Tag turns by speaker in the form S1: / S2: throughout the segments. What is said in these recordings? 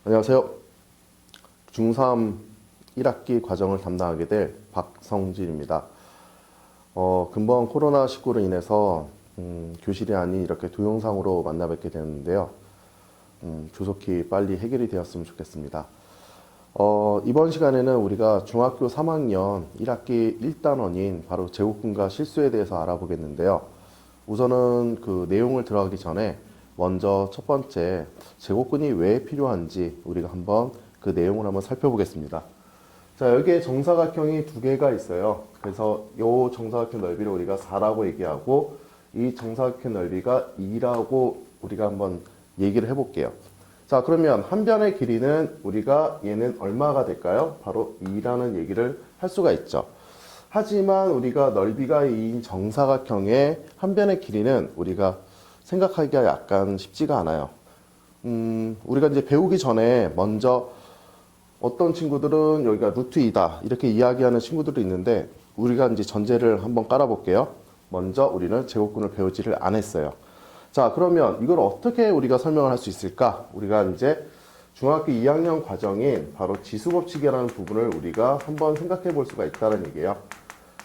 S1: 안녕하세요. 중3 1학기 과정을 담당하게 될 박성진입니다. 근본 코로나19로 인해서 교실이 아닌 이렇게 동영상으로 만나 뵙게 되는데요. 조속히 빨리 해결이 되었으면 좋겠습니다. 이번 시간에는 우리가 중학교 3학년 1학기 1단원인 바로 제곱근과 실수에 대해서 알아보겠는데요. 우선은 그 내용을 들어가기 전에 먼저 첫 번째 제곱근이 왜 필요한지 우리가 한번 그 내용을 한번 살펴보겠습니다. 자, 여기에 정사각형이 두 개가 있어요. 그래서 이 정사각형 넓이를 우리가 4라고 얘기하고 이 정사각형 넓이가 2라고 우리가 한번 얘기를 해볼게요. 자, 그러면 한 변의 길이는 우리가 얘는 얼마가 될까요? 바로 2라는 얘기를 할 수가 있죠. 하지만 우리가 넓이가 2인 정사각형의 한 변의 길이는 우리가 생각하기가 약간 쉽지가 않아요. 우리가 이제 배우기 전에 먼저 어떤 친구들은 여기가 루트 2다 이렇게 이야기하는 친구들도 있는데 우리가 이제 전제를 한번 깔아볼게요. 먼저 우리는 제곱근을 배우지를 않았어요. 자, 그러면 이걸 어떻게 우리가 설명을 할 수 있을까? 우리가 이제 중학교 2학년 과정인 바로 지수법칙이라는 부분을 우리가 한번 생각해 볼 수가 있다는 얘기예요.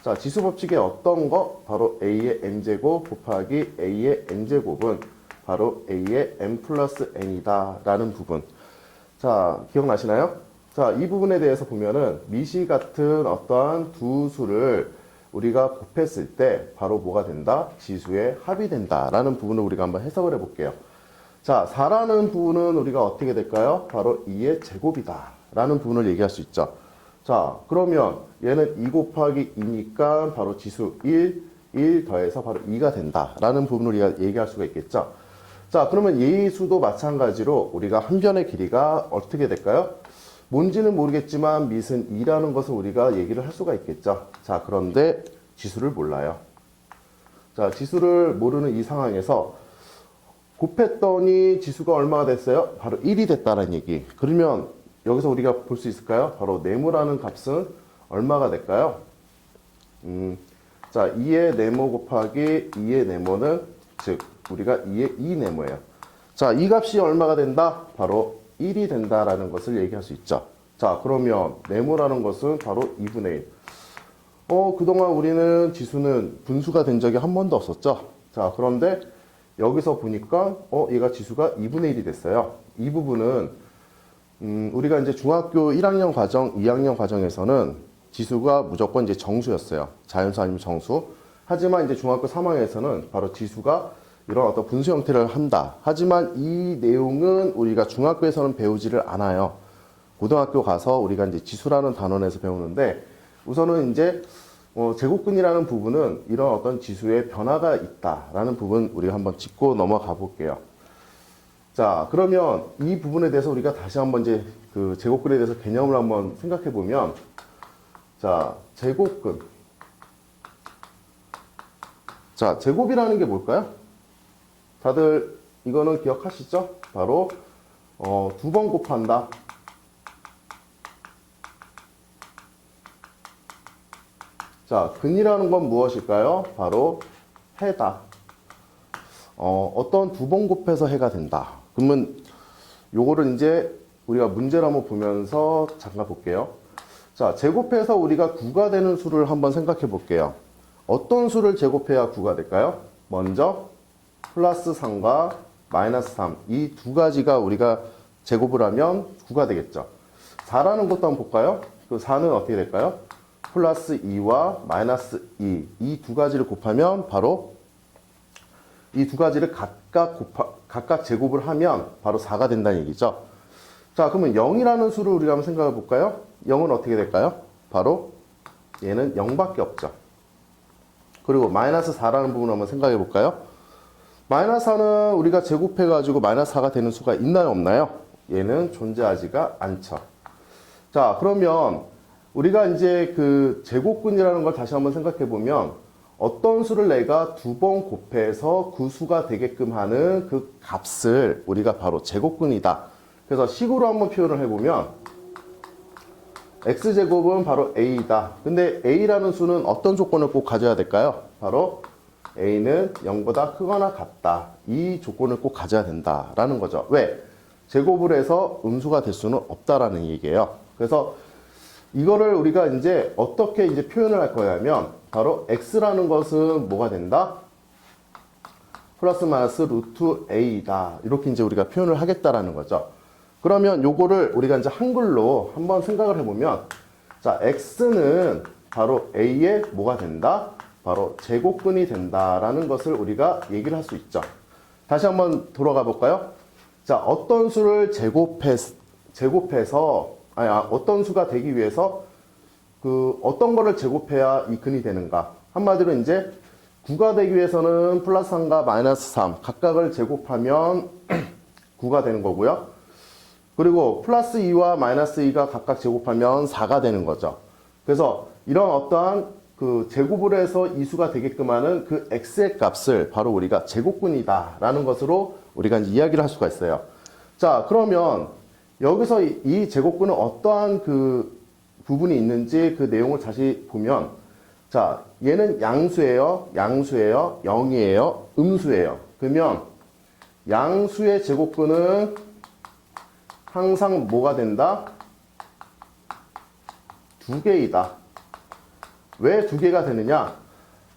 S1: 자, 지수법칙의 어떤 거? 바로 a의 n제곱 곱하기 a의 n제곱은 바로 a의 n 플러스 n이다 라는 부분. 자, 기억나시나요? 자, 이 부분에 대해서 보면은 미시 같은 어떠한 두 수를 우리가 곱했을 때 바로 뭐가 된다? 지수의 합이 된다 라는 부분을 우리가 한번 해석을 해볼게요. 자, 4라는 부분은 우리가 어떻게 될까요? 바로 2의 제곱이다 라는 부분을 얘기할 수 있죠. 자, 그러면 얘는 2 곱하기 2니까 바로 지수 1 더해서 바로 2가 된다 라는 부분을 우리가 얘기할 수가 있겠죠. 자, 그러면 얘의 수도 마찬가지로 우리가 한 변의 길이가 어떻게 될까요? 뭔지는 모르겠지만 밑은 2라는 것을 우리가 얘기를 할 수가 있겠죠. 자, 그런데 지수를 몰라요. 자, 지수를 모르는 이 상황에서 곱했더니 지수가 얼마가 됐어요? 바로 1이 됐다는 얘기. 그러면 여기서 우리가 볼 수 있을까요? 바로 네모라는 값은 얼마가 될까요? 자, 2의 네모 곱하기 2의 네모는 즉 우리가 2의 2 네모예요. 자, 이 값이 얼마가 된다? 바로 1이 된다라는 것을 얘기할 수 있죠. 자, 그러면 네모라는 것은 바로 2분의 1. 그동안 우리는 지수는 분수가 된 적이 한 번도 없었죠. 자, 그런데 여기서 보니까 얘가 지수가 2분의 1이 됐어요. 이 부분은 우리가 이제 중학교 1학년 과정, 2학년 과정에서는 지수가 무조건 이제 정수였어요. 자연수 아니면 정수. 하지만 이제 중학교 3학년에서는 바로 지수가 이런 어떤 분수 형태를 한다. 하지만 이 내용은 우리가 중학교에서는 배우지를 않아요. 고등학교 가서 우리가 이제 지수라는 단원에서 배우는데 우선은 이제 제곱근이라는 부분은 이런 어떤 지수의 변화가 있다라는 부분 우리가 한번 짚고 넘어가 볼게요. 자, 그러면 이 부분에 대해서 우리가 다시 한번 이제 그 제곱근에 대해서 개념을 한번 생각해 보면, 자, 제곱근. 자, 제곱이라는 게 뭘까요? 다들 이거는 기억하시죠? 바로 두 번 곱한다. 자, 근이라는 건 무엇일까요? 바로 해다. 어떤 두 번 곱해서 해가 된다. 그러면 요거를 이제 우리가 문제를 한번 보면서 잠깐 볼게요. 자, 제곱해서 우리가 9가 되는 수를 한번 생각해 볼게요. 어떤 수를 제곱해야 9가 될까요? 먼저 플러스 3과 마이너스 3 이 두 가지가 우리가 제곱을 하면 9가 되겠죠. 4라는 것도 한번 볼까요? 그 4는 어떻게 될까요? 플러스 2와 마이너스 2 이 두 가지를 곱하면 바로 이 두 가지를 각각 제곱을 하면 바로 4가 된다는 얘기죠. 자, 그러면 0이라는 수를 우리가 한번 생각해 볼까요? 0은 어떻게 될까요? 바로 얘는 0밖에 없죠. 그리고 마이너스 4라는 부분을 한번 생각해 볼까요? 마이너스 4는 우리가 제곱해 가지고 마이너스 4가 되는 수가 있나요, 없나요? 얘는 존재하지가 않죠. 자, 그러면 우리가 이제 그 제곱근이라는 걸 다시 한번 생각해 보면 어떤 수를 내가 두 번 곱해서 그 수가 되게끔 하는 그 값을 우리가 바로 제곱근이다. 그래서 식으로 한번 표현을 해보면 x제곱은 바로 a이다. 근데 a라는 수는 어떤 조건을 꼭 가져야 될까요? 바로 a는 0보다 크거나 같다. 이 조건을 꼭 가져야 된다라는 거죠. 왜? 제곱을 해서 음수가 될 수는 없다라는 얘기예요. 그래서 이거를 우리가 이제 어떻게 이제 표현을 할 거냐면 바로 x라는 것은 뭐가 된다? 플러스 마이너스 루트 a다. 이렇게 이제 우리가 표현을 하겠다라는 거죠. 그러면 요거를 우리가 이제 한글로 한번 생각을 해보면, 자, x는 바로 a의 뭐가 된다? 바로 제곱근이 된다라는 것을 우리가 얘기를 할 수 있죠. 다시 한번 돌아가 볼까요? 자, 어떤 수를 제곱해서, 어떤 수가 되기 위해서 어떤 거를 제곱해야 이 근이 되는가? 한마디로 이제 9가 되기 위해서는 플러스 3과 마이너스 3 각각을 제곱하면 9가 되는 거고요. 그리고 플러스 2와 마이너스 2가 각각 제곱하면 4가 되는 거죠. 그래서 이런 어떠한 제곱을 해서 이 수가 되게끔 하는 그 x의 값을 바로 우리가 제곱근이다 라는 것으로 우리가 이제 이야기를 할 수가 있어요. 자, 그러면 여기서 이 제곱근은 어떠한 부분이 있는지 그 내용을 다시 보면, 자, 얘는 양수예요, 0이에요, 음수예요. 그러면 양수의 제곱근은 항상 뭐가 된다? 2개이다. 왜 2개가 되느냐?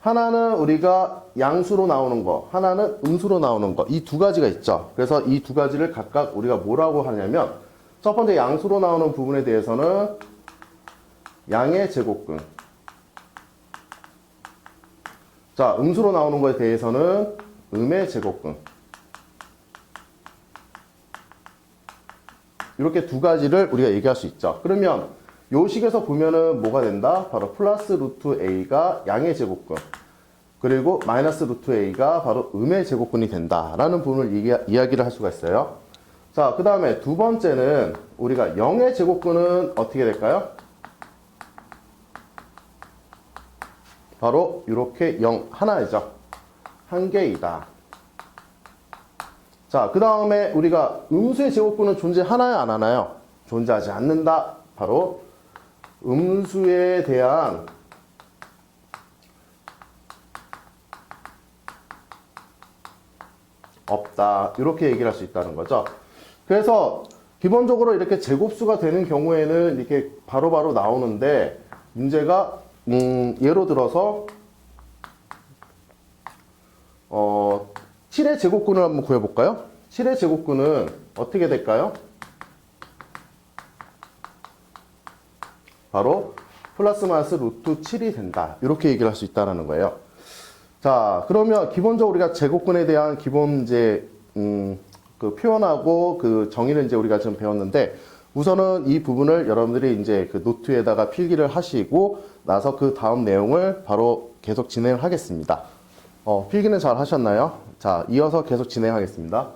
S1: 하나는 우리가 양수로 나오는 거, 하나는 음수로 나오는 거, 이 두 가지가 있죠. 그래서 이 두 가지를 각각 우리가 뭐라고 하냐면, 첫 번째 양수로 나오는 부분에 대해서는 양의 제곱근, 자, 음수로 나오는 거에 대해서는 음의 제곱근. 이렇게 두 가지를 우리가 얘기할 수 있죠. 그러면 요 식에서 보면은 뭐가 된다? 바로 플러스 루트 a가 양의 제곱근, 그리고 마이너스 루트 a가 바로 음의 제곱근이 된다라는 부분을 이야기를 할 수가 있어요. 자, 그 다음에 두 번째는 우리가 0의 제곱근은 어떻게 될까요? 바로 이렇게 0 하나이죠. 한 개이다. 자, 그 다음에 우리가 음수의 제곱근은 존재하나요, 안 하나요? 존재하지 않는다. 바로 음수에 대한 없다. 이렇게 얘기를 할 수 있다는 거죠. 그래서 기본적으로 이렇게 제곱수가 되는 경우에는 이렇게 바로바로 나오는데, 문제가 예로 들어서 7의 제곱근을 한번 구해볼까요? 7의 제곱근은 어떻게 될까요? 바로 플러스 마이너스 루트 7이 된다. 이렇게 얘기를 할 수 있다는 거예요. 자, 그러면 기본적으로 우리가 제곱근에 대한 기본 이제 표현하고 정의는 이제 우리가 지금 배웠는데, 우선은 이 부분을 여러분들이 이제 노트에다가 필기를 하시고 나서 그 다음 내용을 바로 계속 진행을 하겠습니다. 필기는 잘 하셨나요? 자, 이어서 계속 진행하겠습니다.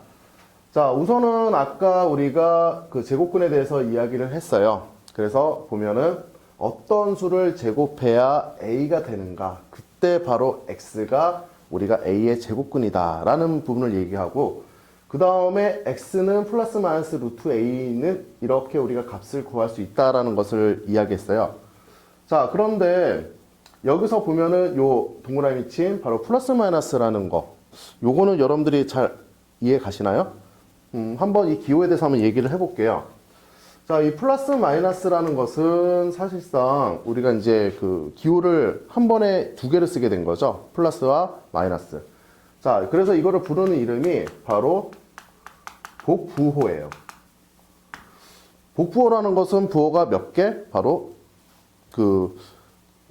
S1: 자, 우선은 아까 우리가 제곱근에 대해서 이야기를 했어요. 그래서 보면은 어떤 수를 제곱해야 a가 되는가? 그때 바로 x가 우리가 a의 제곱근이다 라는 부분을 얘기하고, 그 다음에 x는 플러스 마이너스 루트 a는 이렇게 우리가 값을 구할 수 있다라는 것을 이야기했어요. 자, 그런데 여기서 보면은 요 동그라미 친 바로 플러스 마이너스라는 거, 요거는 여러분들이 잘 이해 가시나요? 한번 이 기호에 대해서 한번 얘기를 해볼게요. 자, 이 플러스 마이너스라는 것은 사실상 우리가 이제 기호를 한 번에 두 개를 쓰게 된 거죠. 플러스와 마이너스. 자, 그래서 이거를 부르는 이름이 바로 복부호예요. 복부호라는 것은 부호가 몇 개? 바로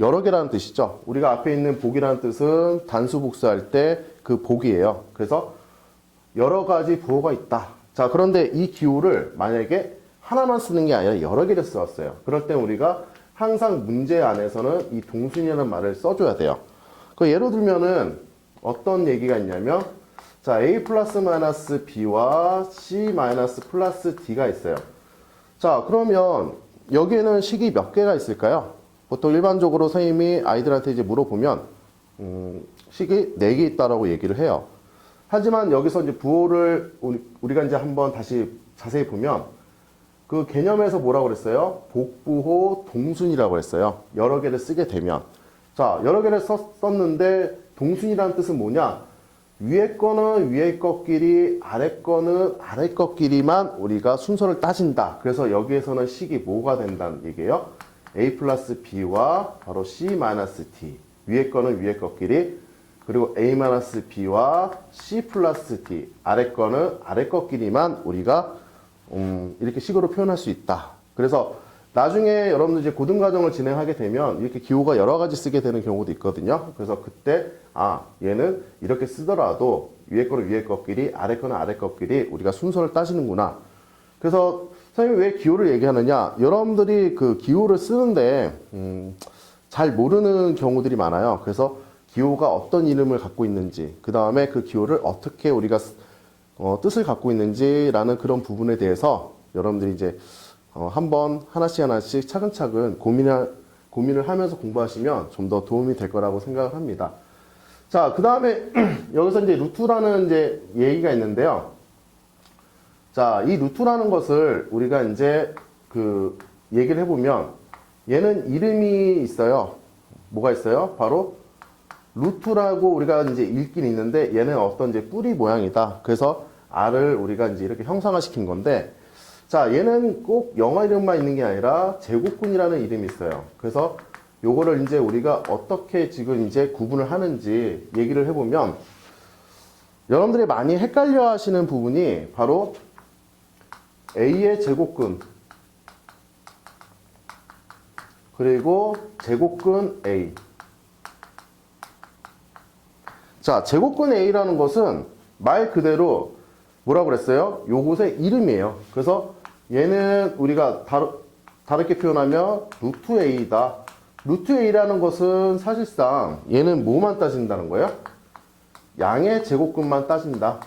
S1: 여러 개라는 뜻이죠. 우리가 앞에 있는 복이라는 뜻은 단수 복수할 때 그 복이에요. 그래서 여러 가지 부호가 있다. 자, 그런데 이 기호를 만약에 하나만 쓰는 게 아니라 여러 개를 썼어요. 그럴 때 우리가 항상 문제 안에서는 이 동순이라는 말을 써줘야 돼요. 예를 들면은 어떤 얘기가 있냐면, 자, a 플러스 마이너스 b와 c 마이너스 플러스 d가 있어요. 자, 그러면 여기에는 식이 몇 개가 있을까요? 보통 일반적으로 선생님이 아이들한테 이제 물어보면 식이 4개 있다라고 얘기를 해요. 하지만 여기서 이제 부호를 우리가 이제 한번 다시 자세히 보면 그 개념에서 뭐라고 그랬어요? 복부호 동순이라고 했어요. 여러 개를 쓰게 되면. 자, 여러 개를 썼는데 동순이라는 뜻은 뭐냐? 위에 거는 위에 것끼리, 아래 거는 아래 것끼리만 우리가 순서를 따진다. 그래서 여기에서는 식이 뭐가 된다는 얘기예요? a 플러스 b와 바로 c 마이너스 t. 위에 거는 위에 것끼리, 그리고 a 마이너스 b와 c 플러스 t. 아래 거는 아래 것끼리만 우리가 이렇게 식으로 표현할 수 있다. 그래서 나중에 여러분들 이제 고등과정을 진행하게 되면 이렇게 기호가 여러 가지 쓰게 되는 경우도 있거든요. 그래서 그때 얘는 이렇게 쓰더라도 위에 거는 위에 것끼리, 아래 거는 아래 것끼리 우리가 순서를 따지는구나. 그래서 선생님이 왜 기호를 얘기하느냐? 여러분들이 그 기호를 쓰는데 잘 모르는 경우들이 많아요. 그래서 기호가 어떤 이름을 갖고 있는지, 그 다음에 그 기호를 어떻게 우리가 뜻을 갖고 있는지라는 그런 부분에 대해서 여러분들이 이제 한번 하나씩 차근차근 고민을 하면서 공부하시면 좀 더 도움이 될 거라고 생각을 합니다. 자, 그 다음에 여기서 이제 루트라는 이제 얘기가 있는데요. 자, 이 루트라는 것을 우리가 이제 그 얘기를 해보면 얘는 이름이 있어요. 뭐가 있어요? 바로 루트라고 우리가 이제 읽긴 있는데 얘는 어떤 이제 뿌리 모양이다. 그래서 R을 우리가 이제 이렇게 형상화시킨 건데, 자, 얘는 꼭 영어 이름만 있는 게 아니라 제곱근이라는 이름이 있어요. 그래서 요거를 이제 우리가 어떻게 지금 이제 구분을 하는지 얘기를 해보면, 여러분들이 많이 헷갈려 하시는 부분이 바로 A의 제곱근, 그리고 제곱근 A. 자, 제곱근 A라는 것은 말 그대로 뭐라고 그랬어요? 요것의 이름이에요. 그래서 얘는 우리가 다르게 표현하면 루트 A다. 루트 A라는 것은 사실상 얘는 뭐만 따진다는 거예요? 양의 제곱근만 따진다.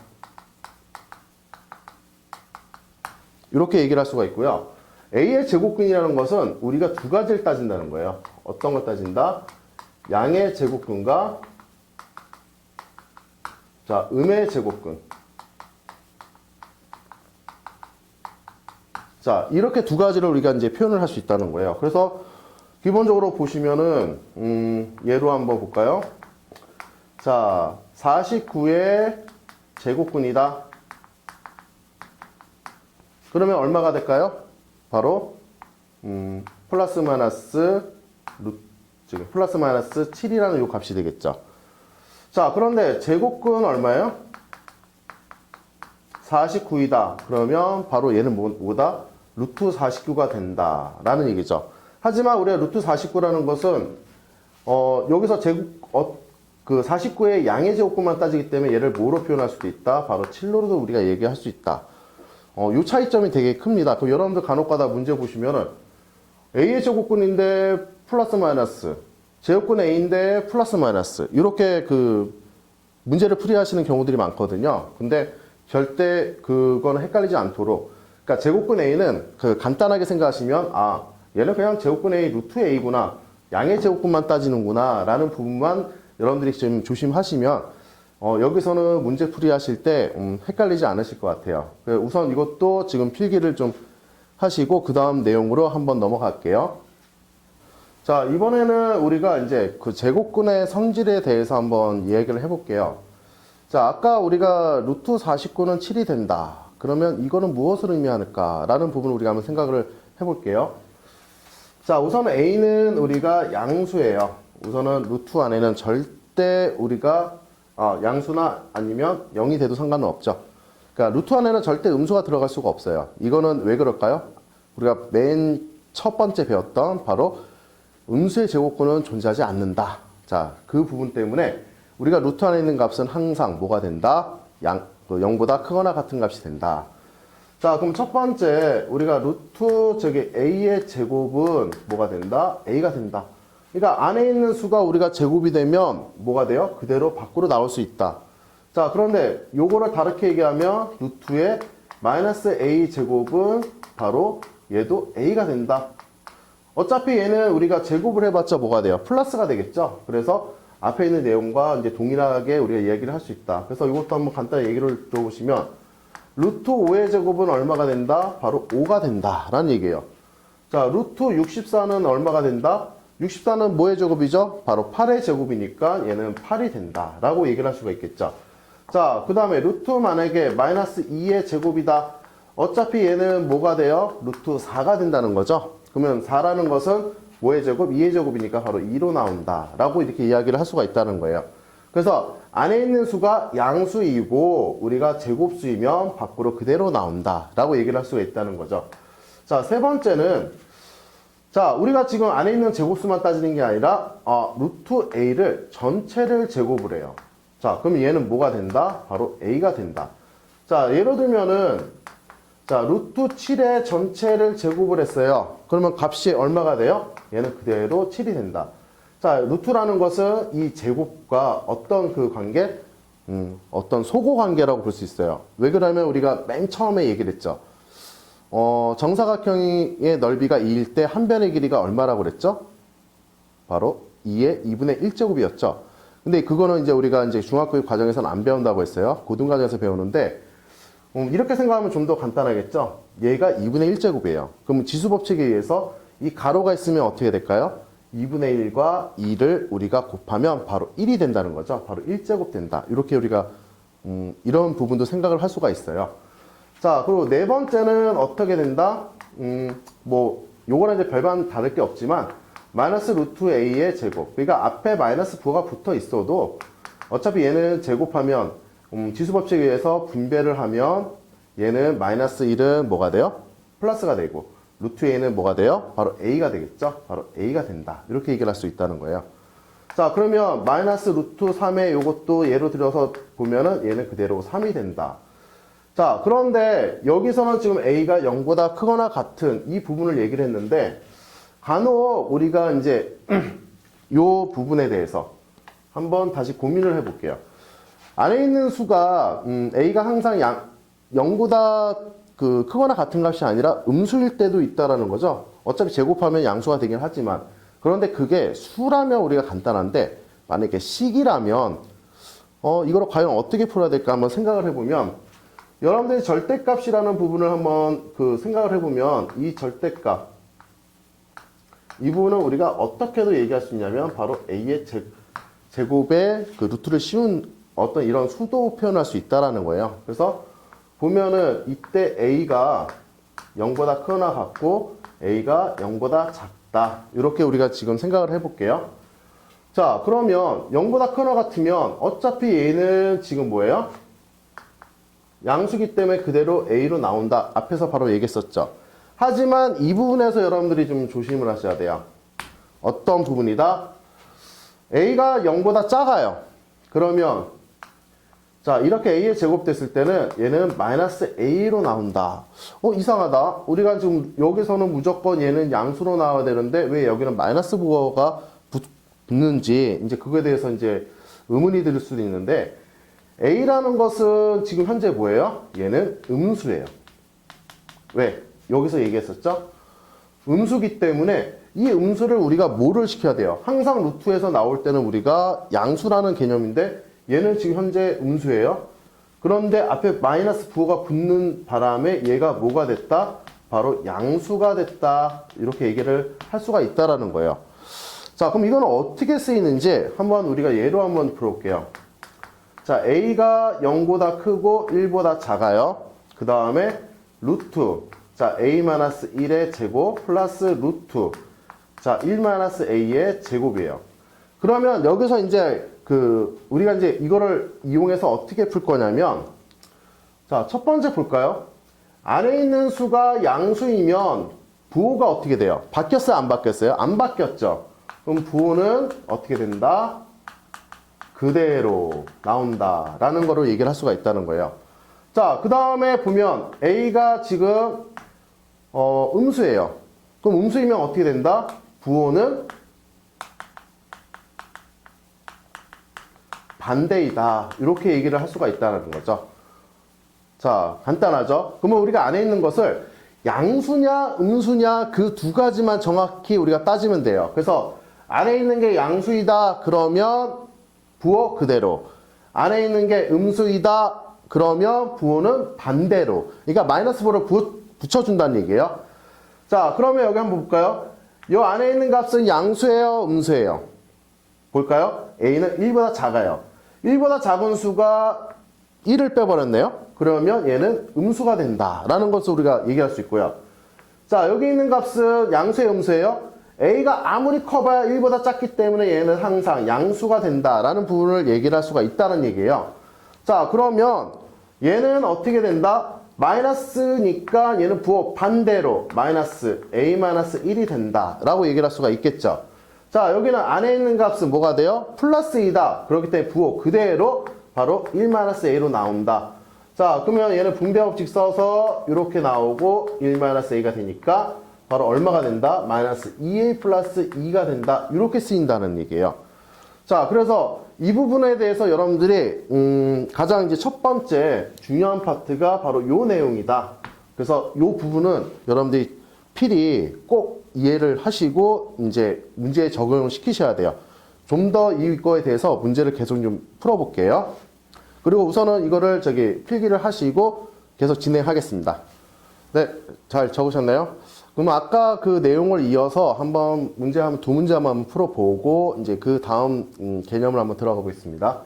S1: 이렇게 얘기를 할 수가 있고요. A의 제곱근이라는 것은 우리가 두 가지를 따진다는 거예요. 어떤 걸 따진다? 양의 제곱근과 자, 음의 제곱근. 자, 이렇게 두 가지를 우리가 이제 표현을 할 수 있다는 거예요. 그래서 기본적으로 보시면은 예로 한번 볼까요? 자, 49의 제곱근이다. 그러면 얼마가 될까요? 바로 플러스 마이너스 7이라는 요 값이 되겠죠. 자, 그런데 제곱근 얼마예요? 49이다. 그러면 바로 얘는 뭐다? 루트 49가 된다. 라는 얘기죠. 하지만 우리가 루트 49라는 것은, 여기서 그 49의 양의 제곱근만 따지기 때문에 얘를 뭐로 표현할 수도 있다? 바로 7로도 우리가 얘기할 수 있다. 요 차이점이 되게 큽니다. 그럼 여러분들 간혹가다 문제 보시면은 A의 제곱근인데 플러스 마이너스, 제곱근 A인데 플러스 마이너스, 이렇게 그 문제를 풀이하시는 경우들이 많거든요. 근데 절대 그거는 헷갈리지 않도록, 그러니까 제곱근 A는 그 간단하게 생각하시면 얘는 그냥 제곱근 A 루트 A구나, 양의 제곱근만 따지는구나 라는 부분만 여러분들이 좀 조심하시면 여기서는 문제 풀이하실 때 헷갈리지 않으실 것 같아요. 우선 이것도 지금 필기를 좀 하시고 그 다음 내용으로 한번 넘어갈게요. 자, 이번에는 우리가 이제 그 제곱근의 성질에 대해서 한번 이야기를 해볼게요. 자, 아까 우리가 루트 49는 7이 된다. 그러면 이거는 무엇을 의미하는가? 라는 부분을 우리가 한번 생각을 해볼게요. 자, 우선 A는 우리가 양수예요. 우선은 루트 안에는 절대 우리가 양수나 아니면 0이 돼도 상관은 없죠. 그러니까 루트 안에는 절대 음수가 들어갈 수가 없어요. 이거는 왜 그럴까요? 우리가 맨 첫 번째 배웠던 바로 음수의 제곱근은 존재하지 않는다. 자, 그 부분 때문에 우리가 루트 안에 있는 값은 항상 뭐가 된다? 0보다 크거나 같은 값이 된다. 자, 그럼 첫 번째 우리가 루트 A의 제곱은 뭐가 된다? A가 된다. 그러니까 안에 있는 수가 우리가 제곱이 되면 뭐가 돼요? 그대로 밖으로 나올 수 있다. 자, 그런데 요거를 다르게 얘기하면 루트의 마이너스 A 제곱은 바로 얘도 A가 된다. 어차피 얘는 우리가 제곱을 해봤자 뭐가 돼요? 플러스가 되겠죠? 그래서 앞에 있는 내용과 이제 동일하게 우리가 이야기를 할 수 있다. 그래서 이것도 한번 간단히 얘기를 들어보시면 루트 5의 제곱은 얼마가 된다? 바로 5가 된다. 라는 얘기예요. 자, 루트 64는 얼마가 된다? 64는 뭐의 제곱이죠? 바로 8의 제곱이니까 얘는 8이 된다. 라고 얘기를 할 수가 있겠죠. 자, 그 다음에 루트 만약에 마이너스 2의 제곱이다. 어차피 얘는 뭐가 돼요? 루트 4가 된다는 거죠. 그러면 4라는 것은 5의 제곱, 2의 제곱이니까 바로 2로 나온다 라고 이렇게 이야기를 할 수가 있다는 거예요. 그래서 안에 있는 수가 양수이고 우리가 제곱수이면 밖으로 그대로 나온다 라고 얘기를 할 수가 있다는 거죠. 자, 세 번째는, 자, 우리가 지금 안에 있는 제곱수만 따지는 게 아니라 루트 a를 전체를 제곱을 해요. 자, 그럼 얘는 뭐가 된다? 바로 a가 된다. 자, 예를 들면은, 자, 루트 7의 전체를 제곱을 했어요. 그러면 값이 얼마가 돼요? 얘는 그대로 7이 된다. 자, 루트라는 것은 이 제곱과 어떤 그 관계? 어떤 소고 관계라고 볼 수 있어요. 왜 그러냐면 우리가 맨 처음에 얘기를 했죠. 정사각형의 넓이가 2일 때 한 변의 길이가 얼마라고 그랬죠? 바로 2의 2분의 1제곱이었죠. 근데 그거는 이제 우리가 이제 중학교 과정에서는 안 배운다고 했어요. 고등과정에서 배우는데, 이렇게 생각하면 좀 더 간단하겠죠? 얘가 2분의 1제곱이에요. 그럼 지수법칙에 의해서 이 가로가 있으면 어떻게 될까요? 2분의 1과 2를 우리가 곱하면 바로 1이 된다는 거죠. 바로 1제곱 된다. 이렇게 우리가 이런 부분도 생각을 할 수가 있어요. 자, 그리고 네 번째는 어떻게 된다? 뭐 요거랑 이제 별반 다를 게 없지만 마이너스 루트 a의 제곱. 그러니까 앞에 마이너스 부호가 붙어 있어도 어차피 얘는 제곱하면 지수법칙에 의해서 분배를 하면 얘는 마이너스 1은 뭐가 돼요? 플러스가 되고 루트 a는 뭐가 돼요? 바로 a가 되겠죠? 바로 a가 된다. 이렇게 얘기를 할 수 있다는 거예요. 자, 그러면 마이너스 루트 3의 요것도 예로 들어서 보면은 얘는 그대로 3이 된다. 자, 그런데 여기서는 지금 a가 0보다 크거나 같은 이 부분을 얘기를 했는데 간혹 우리가 이제 요 부분에 대해서 한번 다시 고민을 해볼게요. 안에 있는 수가 a가 항상 0보다 그 크거나 같은 값이 아니라 음수일 때도 있다라는 거죠. 어차피 제곱하면 양수가 되긴 하지만 그런데 그게 수라면 우리가 간단한데 만약에 식이라면 이걸 과연 어떻게 풀어야 될까 한번 생각을 해보면 여러분들이 절대값이라는 부분을 한번 그 생각을 해보면 이 절대값 이 부분은 우리가 어떻게도 얘기할 수 있냐면 바로 a의 제곱에 그 루트를 씌운 어떤 이런 수도 표현할 수 있다라는 거예요. 그래서 보면은 이때 a가 0보다 크거나 같고 a가 0보다 작다. 이렇게 우리가 지금 생각을 해볼게요. 자, 그러면 0보다 크거나 같으면 어차피 얘는 지금 뭐예요? 양수기 때문에 그대로 a로 나온다. 앞에서 바로 얘기했었죠. 하지만 이 부분에서 여러분들이 좀 조심을 하셔야 돼요. 어떤 부분이다? a가 0보다 작아요. 그러면 자, 이렇게 a의 제곱 됐을 때는 얘는 마이너스 a로 나온다. 이상하다. 우리가 지금 여기서는 무조건 얘는 양수로 나와야 되는데 왜 여기는 마이너스 부호가 붙는지 이제 그거에 대해서 이제 의문이 들 수도 있는데 a라는 것은 지금 현재 뭐예요? 얘는 음수예요. 왜? 여기서 얘기했었죠? 음수기 때문에 이 음수를 우리가 뭐를 시켜야 돼요? 항상 루트에서 나올 때는 우리가 양수라는 개념인데 얘는 지금 현재 음수예요. 그런데 앞에 마이너스 부호가 붙는 바람에 얘가 뭐가 됐다? 바로 양수가 됐다. 이렇게 얘기를 할 수가 있다라는 거예요. 자, 그럼 이건 어떻게 쓰이는지 한번 우리가 예로 한번 풀어볼게요. 자, a가 0보다 크고 1보다 작아요. 그 다음에 루트. 자, a-1의 제곱 플러스 루트. 자, 1-a의 제곱이에요. 그러면 여기서 이제 우리가 이제 이거를 이용해서 어떻게 풀 거냐면, 자, 첫 번째 볼까요? 안에 있는 수가 양수이면 부호가 어떻게 돼요? 바뀌었어요? 안 바뀌었어요? 안 바뀌었죠? 그럼 부호는 어떻게 된다? 그대로 나온다. 라는 거를 얘기를 할 수가 있다는 거예요. 자, 그 다음에 보면 a가 지금, 음수예요. 그럼 음수이면 어떻게 된다? 부호는 반대이다. 이렇게 얘기를 할 수가 있다는 거죠. 자, 간단하죠? 그러면 우리가 안에 있는 것을 양수냐, 음수냐 그 두 가지만 정확히 우리가 따지면 돼요. 그래서 안에 있는 게 양수이다. 그러면 부호 그대로. 안에 있는 게 음수이다. 그러면 부호는 반대로. 그러니까 마이너스 부호를 붙여준다는 얘기예요. 자, 그러면 여기 한번 볼까요? 이 안에 있는 값은 양수예요, 음수예요? 볼까요? a는 1보다 작아요. 1보다 작은 수가 1을 빼버렸네요. 그러면 얘는 음수가 된다라는 것을 우리가 얘기할 수 있고요. 자, 여기 있는 값은 양수의 음수예요. A가 아무리 커봐야 1보다 작기 때문에 얘는 항상 양수가 된다라는 부분을 얘기를 할 수가 있다는 얘기예요. 자, 그러면 얘는 어떻게 된다? 마이너스니까 얘는 부호 반대로 마이너스 A-1이 된다라고 얘기를 할 수가 있겠죠. 자, 여기는 안에 있는 값은 뭐가 돼요? 플러스 2다. 그렇기 때문에 부호 그대로 바로 1-A로 나온다. 자, 그러면 얘는 분배법칙 써서 이렇게 나오고 1-A가 되니까 바로 얼마가 된다? 마이너스 2A 플러스 2가 된다. 이렇게 쓰인다는 얘기예요. 자, 그래서 이 부분에 대해서 여러분들이 가장 이제 첫 번째 중요한 파트가 바로 요 내용이다. 그래서 요 부분은 여러분들이 필히 꼭 이해를 하시고 이제 문제에 적용을 시키셔야 돼요. 좀 더 이거에 대해서 문제를 계속 좀 풀어볼게요. 그리고 우선은 이거를 필기를 하시고 계속 진행하겠습니다. 네, 잘 적으셨나요? 그러면 아까 그 내용을 이어서 한번 두 문제 한번 풀어보고 이제 그 다음 개념을 한번 들어가 보겠습니다.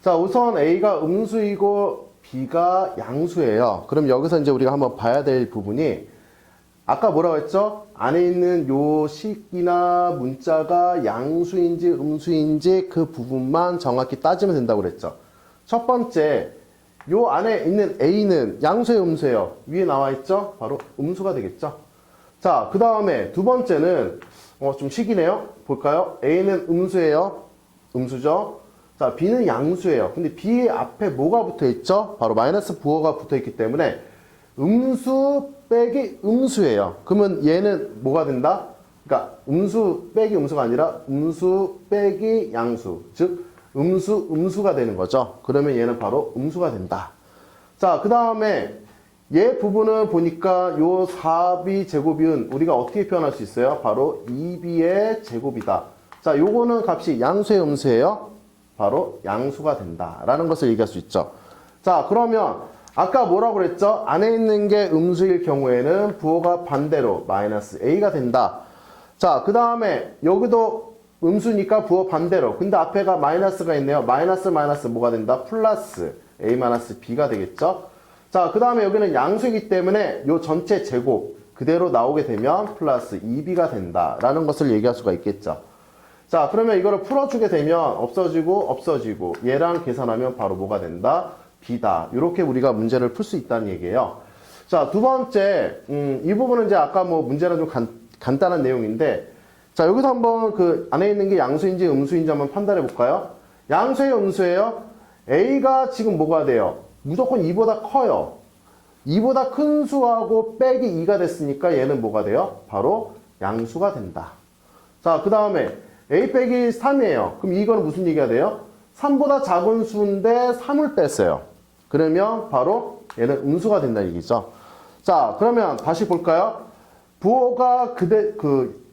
S1: 자, 우선 A가 음수이고 B가 양수예요. 그럼 여기서 이제 우리가 한번 봐야 될 부분이 아까 뭐라고 했죠? 안에 있는 요 식이나 문자가 양수인지 음수인지 그 부분만 정확히 따지면 된다고 그랬죠. 첫 번째, 요 안에 있는 A는 양수예요, 음수예요? 위에 나와 있죠? 바로 음수가 되겠죠. 자, 그 다음에 두 번째는 좀 식이네요. 볼까요? A는 음수예요. 음수죠. 자, B는 양수예요. 근데 B 앞에 뭐가 붙어 있죠? 바로 마이너스 부호가 붙어 있기 때문에 음수 빼기 음수예요. 그러면 얘는 뭐가 된다? 그러니까 음수 빼기 음수가 아니라 음수 빼기 양수. 즉 음수가 되는 거죠. 그러면 얘는 바로 음수가 된다. 자, 그 다음에 얘 부분을 보니까 요 4b 제곱이은 우리가 어떻게 표현할 수 있어요? 바로 2b의 제곱이다. 자, 요거는 값이 양수의 음수예요. 바로 양수가 된다라는 것을 얘기할 수 있죠. 자, 그러면 아까 뭐라고 그랬죠? 안에 있는 게 음수일 경우에는 부호가 반대로 마이너스 a가 된다. 자, 그 다음에 여기도 음수니까 부호 반대로. 근데 앞에가 마이너스가 있네요. 마이너스 뭐가 된다? 플러스 a-b가 되겠죠? 자, 그 다음에 여기는 양수이기 때문에 요 전체 제곱 그대로 나오게 되면 플러스 2b가 된다라는 것을 얘기할 수가 있겠죠. 자, 그러면 이거를 풀어주게 되면 없어지고 얘랑 계산하면 바로 뭐가 된다? b다. 이렇게 우리가 문제를 풀 수 있다는 얘기예요. 자, 두 번째 이 부분은 이제 아까 뭐 문제는 좀 간단한 내용인데 자, 여기서 한번 그 안에 있는 게 양수인지 음수인지 한번 판단해 볼까요? 양수예요, 음수예요? A가 지금 뭐가 돼요? 무조건 2보다 커요. 2보다 큰 수하고 빼기 2가 됐으니까 얘는 뭐가 돼요? 바로 양수가 된다. 자, 그 다음에 A 빼기 3이에요. 그럼 이거는 무슨 얘기가 돼요? 3보다 작은 수인데 3을 뺐어요. 그러면 바로 얘는 음수가 된다는 얘기죠. 자, 그러면 다시 볼까요? 부호가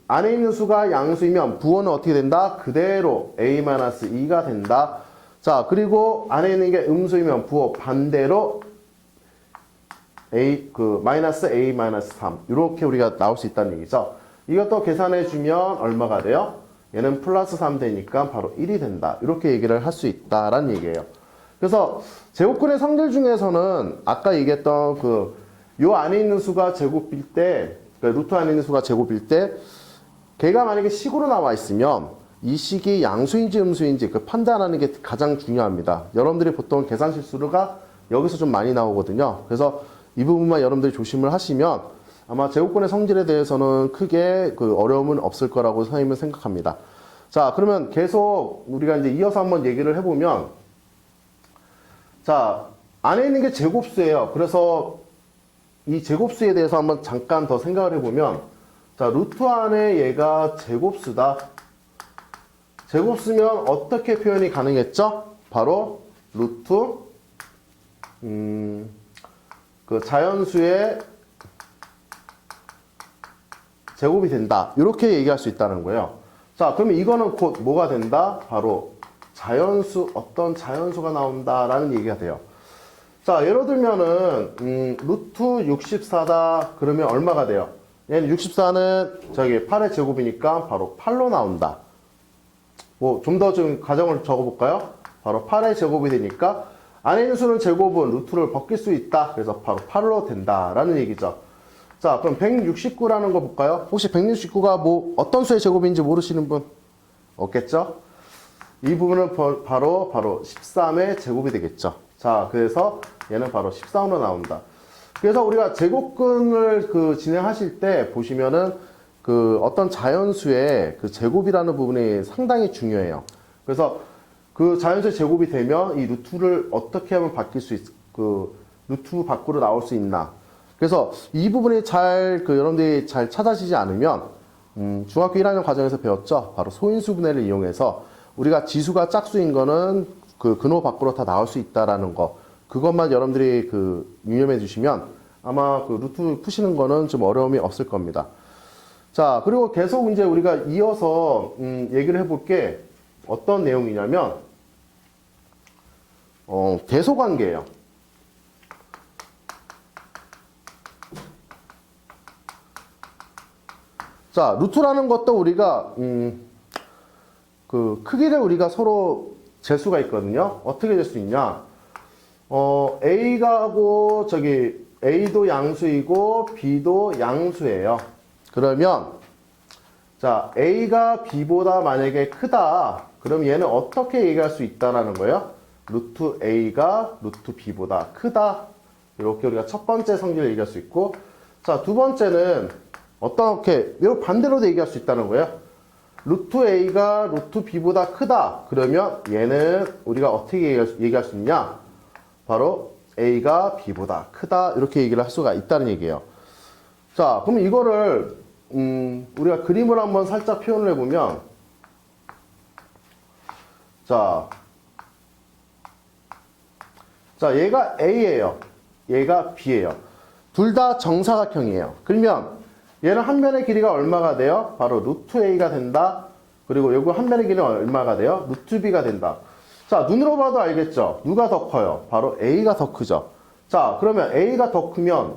S1: 안에 있는 수가 양수이면 부호는 어떻게 된다? 그대로 a-2가 된다. 자, 그리고 안에 있는 게 음수이면 부호 반대로 마이너스 a-3 이렇게 우리가 나올 수 있다는 얘기죠. 이것도 계산해 주면 얼마가 돼요? 얘는 플러스 3 되니까 바로 1이 된다. 이렇게 얘기를 할 수 있다라는 얘기예요. 그래서 제곱근의 성질 중에서는 아까 얘기했던 요 안에 있는 수가 제곱일 때, 그러니까 루트 안에 있는 수가 제곱일 때 걔가 만약에 식으로 나와 있으면 이 식이 양수인지 음수인지 판단하는 게 가장 중요합니다. 여러분들이 보통 계산 실수가 여기서 좀 많이 나오거든요. 그래서 이 부분만 여러분들이 조심을 하시면 아마 제곱근의 성질에 대해서는 크게 어려움은 없을 거라고 선생님은 생각합니다. 자, 그러면 계속 우리가 이제 이어서 한번 얘기를 해보면 자, 안에 있는 게 제곱수예요. 그래서 이 제곱수에 대해서 한번 잠깐 더 생각을 해보면 자, 루트 안에 얘가 제곱수다. 제곱수면 어떻게 표현이 가능했죠? 바로 루트 자연수의 제곱이 된다. 이렇게 얘기할 수 있다는 거예요. 자, 그러면 이거는 곧 뭐가 된다? 바로 어떤 자연수가 나온다라는 얘기가 돼요. 자, 예를 들면은 루트 64다. 그러면 얼마가 돼요? 얘는 64는 8의 제곱이니까 바로 8로 나온다. 뭐 좀 더 가정을 적어볼까요? 바로 8의 제곱이 되니까 안에 있는 수는 제곱은 루트를 벗길 수 있다. 그래서 바로 8로 된다라는 얘기죠. 자, 그럼 169라는 거 볼까요? 혹시 169가 뭐 어떤 수의 제곱인지 모르시는 분 없겠죠? 이 부분은 바로 13의 제곱이 되겠죠. 자, 그래서 얘는 바로 13으로 나온다. 그래서 우리가 제곱근을 진행하실 때 보시면은 어떤 자연수의 제곱이라는 부분이 상당히 중요해요. 그래서 그 자연수의 제곱이 되면 이 루트를 어떻게 하면 바뀔 수 루트 밖으로 나올 수 있나. 그래서 이 부분이 여러분들이 잘 찾아지지 않으면, 중학교 1학년 과정에서 배웠죠? 바로 소인수분해를 이용해서 우리가 지수가 짝수인 거는 근호 밖으로 다 나올 수 있다라는 거. 그것만 여러분들이 유념해 주시면 아마 루트 푸시는 거는 좀 어려움이 없을 겁니다. 자, 그리고 계속 이제 우리가 이어서 얘기를 해볼 게 어떤 내용이냐면 대소관계예요. 자, 루트라는 것도 우리가 크기를 우리가 서로 잴 수가 있거든요. 어떻게 잴 수 있냐? A가고 A도 양수이고 B도 양수예요. 그러면 자, A가 B보다 만약에 크다. 그럼 얘는 어떻게 얘기할 수 있다라는 거예요? 루트 A가 루트 B보다 크다. 이렇게 우리가 첫 번째 성질을 얘기할 수 있고, 자, 두 번째는 어떻게 반대로도 얘기할 수 있다는 거예요. 루트 A가 루트 B보다 크다. 그러면 얘는 우리가 어떻게 얘기할 수 있냐? 바로 A가 B보다 크다. 이렇게 얘기를 할 수가 있다는 얘기예요. 자, 그럼 이거를 우리가 그림을 한번 살짝 표현을 해보면, 자, 얘가 A예요. 얘가 B예요. 둘 다 정사각형이에요. 그러면 얘는 한 면의 길이가 얼마가 돼요? 바로 루트 A가 된다. 그리고 요거 한 면의 길이는 얼마가 돼요? 루트 B가 된다. 자, 눈으로 봐도 알겠죠? 누가 더 커요? 바로 A가 더 크죠. 자, 그러면 A가 더 크면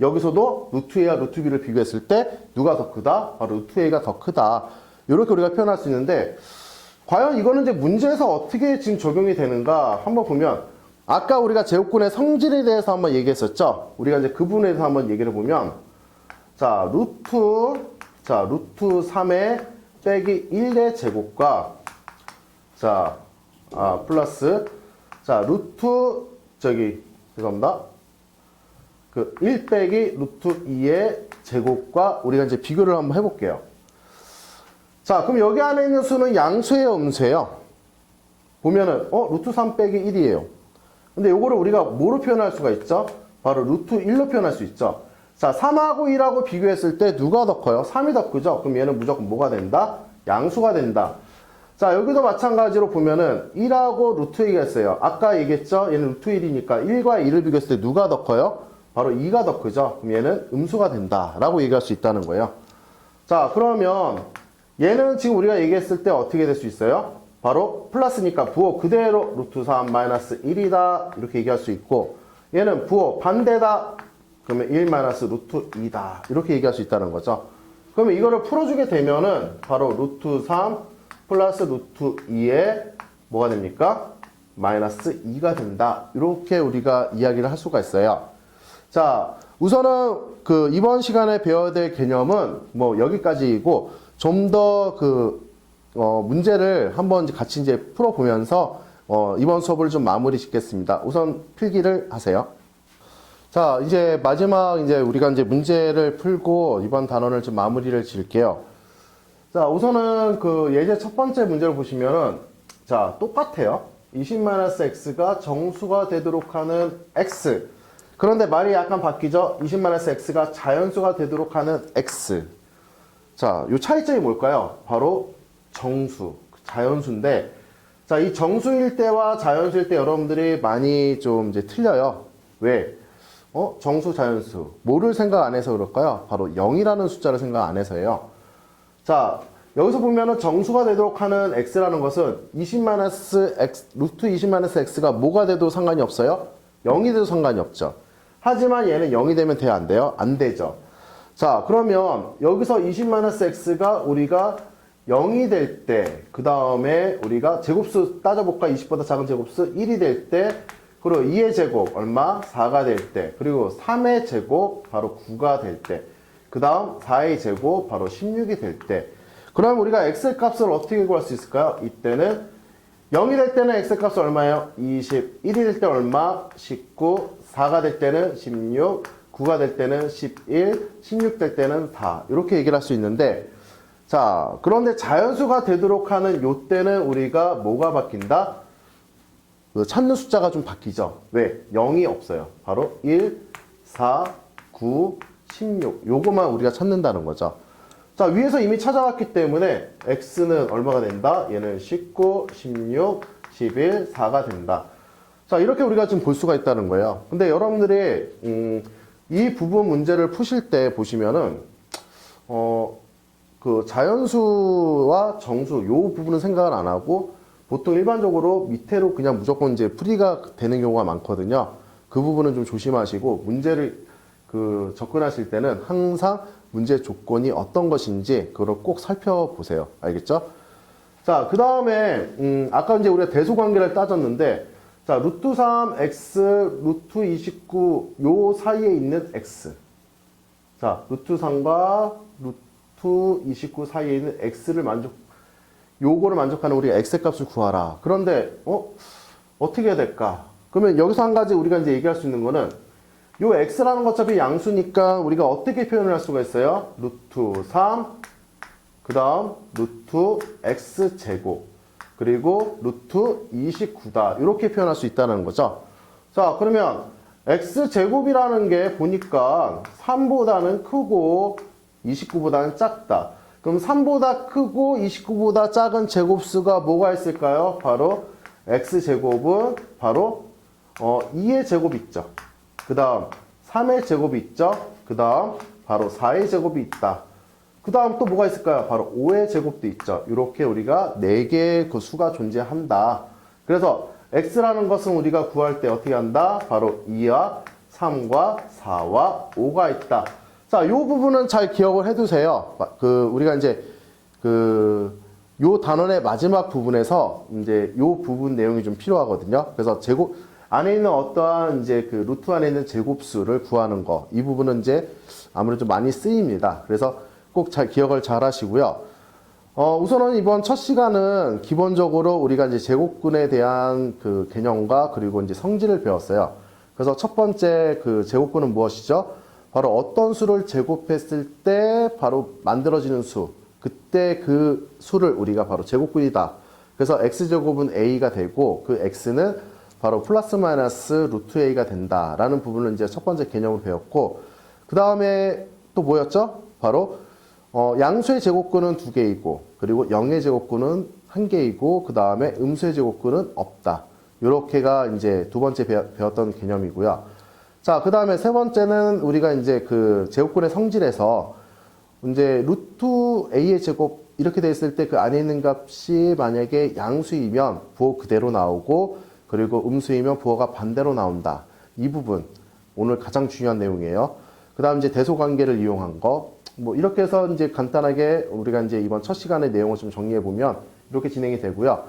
S1: 여기서도 루트 A와 루트 B를 비교했을 때 누가 더 크다? 바로 루트 A가 더 크다. 이렇게 우리가 표현할 수 있는데, 과연 이거는 이제 문제에서 어떻게 지금 적용이 되는가 한번 보면, 아까 우리가 제곱근의 성질에 대해서 한번 얘기했었죠? 우리가 이제 그 부분에 대해서 한번 얘기를 해보면, 자, 루트 3의 빼기 1의 제곱과, 자, 플러스, 자, 죄송합니다. 1 빼기 루트 2의 제곱과 우리가 이제 비교를 한번 해볼게요. 자, 그럼 여기 안에 있는 수는 양수예요, 음수예요? 보면은, 루트 3 빼기 1이에요. 근데 요거를 우리가 뭐로 표현할 수가 있죠? 바로 루트 1로 표현할 수 있죠. 자, 3하고 1하고 비교했을 때 누가 더 커요? 3이 더 크죠? 그럼 얘는 무조건 뭐가 된다? 양수가 된다. 자, 여기도 마찬가지로 보면은 1하고 루트 2가 있어요. 아까 얘기했죠? 얘는 루트 1이니까 1과 2를 비교했을 때 누가 더 커요? 바로 2가 더 크죠? 그럼 얘는 음수가 된다. 라고 얘기할 수 있다는 거예요. 자, 그러면 얘는 지금 우리가 얘기했을 때 어떻게 될 수 있어요? 바로 플러스니까 부호 그대로 루트 3 마이너스 1이다. 이렇게 얘기할 수 있고, 얘는 부호 반대다. 그러면 1 마이너스 루트 2다. 이렇게 얘기할 수 있다는 거죠. 그러면 이거를 풀어주게 되면은 바로 루트 3 플러스 루트 2에 뭐가 됩니까? 마이너스 2가 된다. 이렇게 우리가 이야기를 할 수가 있어요. 자, 우선은 이번 시간에 배워야 될 개념은 뭐 여기까지이고, 좀 더 문제를 한번 같이 이제 풀어보면서 이번 수업을 좀 마무리 짓겠습니다. 우선 필기를 하세요. 자, 이제 마지막 우리가 이제 문제를 풀고 이번 단원을 좀 마무리를 지을게요. 자, 우선은 예제 첫 번째 문제를 보시면은, 자, 똑같아요. 20-x가 정수가 되도록 하는 x. 그런데 말이 약간 바뀌죠? 20-x가 자연수가 되도록 하는 x. 자, 요 차이점이 뭘까요? 바로 정수, 자연수인데, 자, 이 정수일 때와 자연수일 때 여러분들이 많이 좀 이제 틀려요. 왜? 정수, 자연수. 뭐를 생각 안 해서 그럴까요? 바로 0이라는 숫자를 생각 안 해서예요. 자, 여기서 보면은 정수가 되도록 하는 x라는 것은 루트 20-x가 뭐가 돼도 상관이 없어요? 0이 돼도 상관이 없죠. 하지만 얘는 0이 되면 돼요, 안 돼요? 안 되죠. 자, 그러면 여기서 20-x가 우리가 0이 될 때, 그 다음에 우리가 제곱수 따져볼까? 20보다 작은 제곱수 1이 될 때, 그리고 2의 제곱 얼마? 4가 될 때, 그리고 3의 제곱 바로 9가 될 때, 그 다음 4의 제곱 바로 16이 될 때, 그럼 우리가 x 값을 어떻게 구할 수 있을까요? 이때는 0이 될 때는 x 값이 얼마예요? 20, 1이 될 때 얼마? 19, 4가 될 때는 16, 9가 될 때는 11, 16 될 때는 4 이렇게 얘기를 할 수 있는데, 자, 그런데 자연수가 되도록 하는 요 때는 우리가 뭐가 바뀐다? 그 찾는 숫자가 좀 바뀌죠. 왜? 0이 없어요. 바로 1, 4, 9, 16 요거만 우리가 찾는다는 거죠. 자, 위에서 이미 찾아왔기 때문에 x는 얼마가 된다? 얘는 19, 16, 11, 4가 된다. 자, 이렇게 우리가 지금 볼 수가 있다는 거예요. 근데 여러분들이 이 부분 문제를 푸실 때 보시면은 그 자연수와 정수 요 부분은 생각을 안 하고 보통 일반적으로 밑으로 그냥 무조건 이제 풀이가 되는 경우가 많거든요. 그 부분은 좀 조심하시고 문제를 그 접근하실 때는 항상 문제 조건이 어떤 것인지 그걸 꼭 살펴보세요. 알겠죠? 자, 그 다음에 아까 이제 우리가 대소관계를 따졌는데, 자, 루트 3 x, 루트 29 요 사이에 있는 x. 자, 루트 3과 루트 29 사이에 있는 x를 요거를 만족하는 우리가 x 값을 구하라. 그런데 어떻게 해야 될까? 그러면 여기서 한 가지 우리가 이제 얘기할 수 있는 거는 요 x라는 거 어차피 양수니까 우리가 어떻게 표현을 할 수가 있어요? 루트 3, 그 다음 루트 x제곱, 그리고 루트 29다. 이렇게 표현할 수 있다는 거죠. 자, 그러면 x제곱이라는 게 보니까 3보다는 크고 29보다는 작다. 그럼 3보다 크고 29보다 작은 제곱수가 뭐가 있을까요? 바로 x제곱은 바로 2의 제곱이 있죠. 그 다음 3의 제곱이 있죠. 그 다음 바로 4의 제곱이 있다. 그 다음 또 뭐가 있을까요? 바로 5의 제곱도 있죠. 이렇게 우리가 4개의 그 수가 존재한다. 그래서 x라는 것은 우리가 구할 때 어떻게 한다? 바로 2와 3과 4와 5가 있다. 자, 이 부분은 잘 기억을 해두세요. 우리가 이제 요 단원의 마지막 부분에서 이제 요 부분 내용이 좀 필요하거든요. 그래서 제곱 안에 있는 어떠한 이제 그 루트 안에 있는 제곱수를 구하는 거, 이 부분은 이제 아무래도 좀 많이 쓰입니다. 그래서 꼭 잘 기억을 잘 하시고요. 우선은 이번 첫 시간은 기본적으로 우리가 이제 제곱근에 대한 그 개념과 그리고 이제 성질을 배웠어요. 그래서 첫 번째 그 제곱근은 무엇이죠? 바로 어떤 수를 제곱했을 때 바로 만들어지는 수, 그때 그 수를 우리가 바로 제곱근이다. 그래서 x제곱은 a가 되고 그 x는 바로 플러스 마이너스 루트 a가 된다라는 부분을 이제 첫 번째 개념을 배웠고, 그 다음에 또 뭐였죠? 바로 양수의 제곱근은 2개이고, 그리고 0의 제곱근은 1개이고, 그 다음에 음수의 제곱근은 없다. 요렇게가 이제 두 번째 배웠던 개념이고요. 자, 그 다음에 세 번째는 우리가 이제 그 제곱근의 성질에서 이제 루트 a의 제곱 이렇게 돼 있을 때 그 안에 있는 값이 만약에 양수이면 부호 그대로 나오고, 그리고 음수이면 부호가 반대로 나온다. 이 부분 오늘 가장 중요한 내용이에요. 그 다음 이제 대소관계를 이용한 거, 뭐 이렇게 해서 이제 간단하게 우리가 이제 이번 첫 시간의 내용을 좀 정리해 보면 이렇게 진행이 되고요.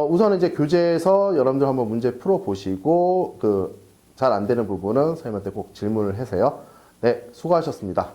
S1: 우선은 이제 교재에서 여러분들 한번 문제 풀어 보시고 그 잘 안 되는 부분은 선생님한테 꼭 질문을 하세요. 네, 수고하셨습니다.